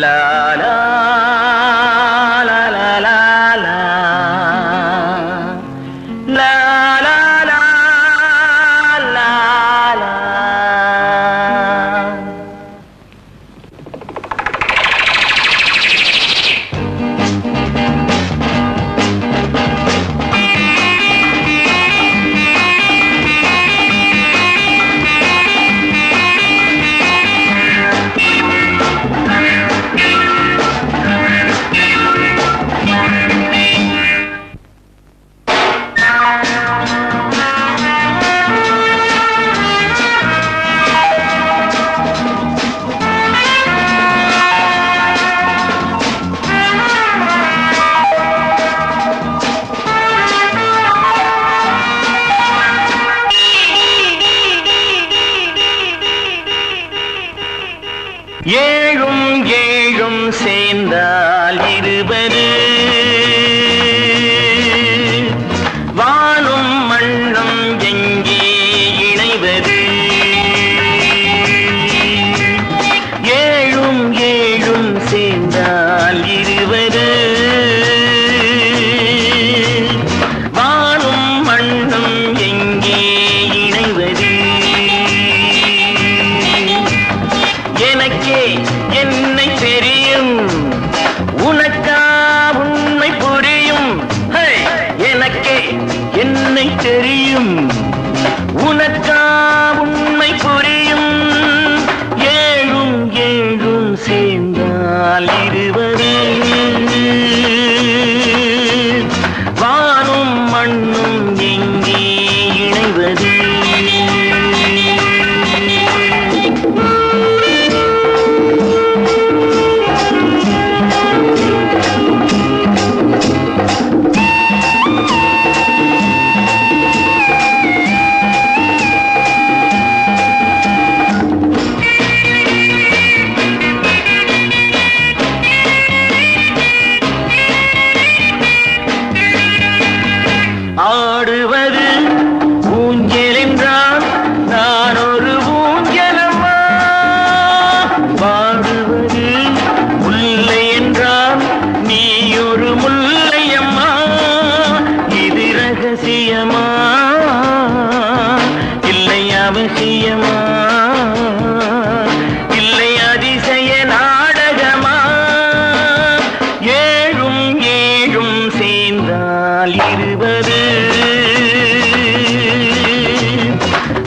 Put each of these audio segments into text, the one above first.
லா லா லா லா லா லா லா லா லா லா லா. ஏழும் ஏழும் சேர்ந்தால் 20, வானும் மண்ணும் எங்கே இணைவது? ஏழும் ஏழும் சேர்ந்தால் 20, வானும் மண்ணும் எங்கே இணைவது? எனக்கே என்னை தெரியும், உனக்கா உண்மை புரியும். எனக்கே என்னை தெரியும், உனக்கா உண்மை புரியும். ஏழும் ஏழும் சேர்ந்தால் 20, வானும் மண்ணும் எங்கே இணைவது? ஆடுவது ஊஞ்சல் என்றால் நான் ஒரு ஊஞ்சலம்மா, பாடுவது முல்லை என்றால் நீ ஒரு முல்லையம்மா. இது ரகசியமா இல்லை அவசியமா, இல்லை அதிசய நாடகமா? ஏழும் ஏழும் சேர்ந்தால் 20,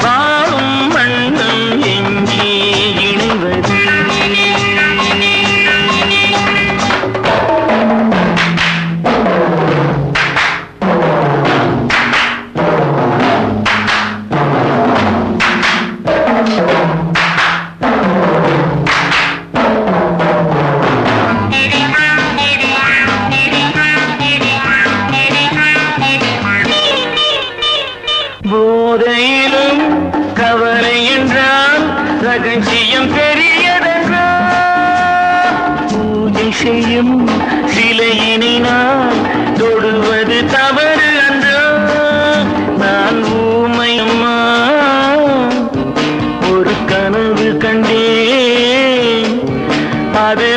வானும் மண்ணும் எங்கே இணைவது? போதையிலும் கவலை என்றால் ரகசியம் பெரியதென்றால், பூஜை செய்யும் சிலையினை நான் தொடுவது தவறு அன்றோ? நான் ஊமையம்மா ஒரு கனவு கண்டேன், அது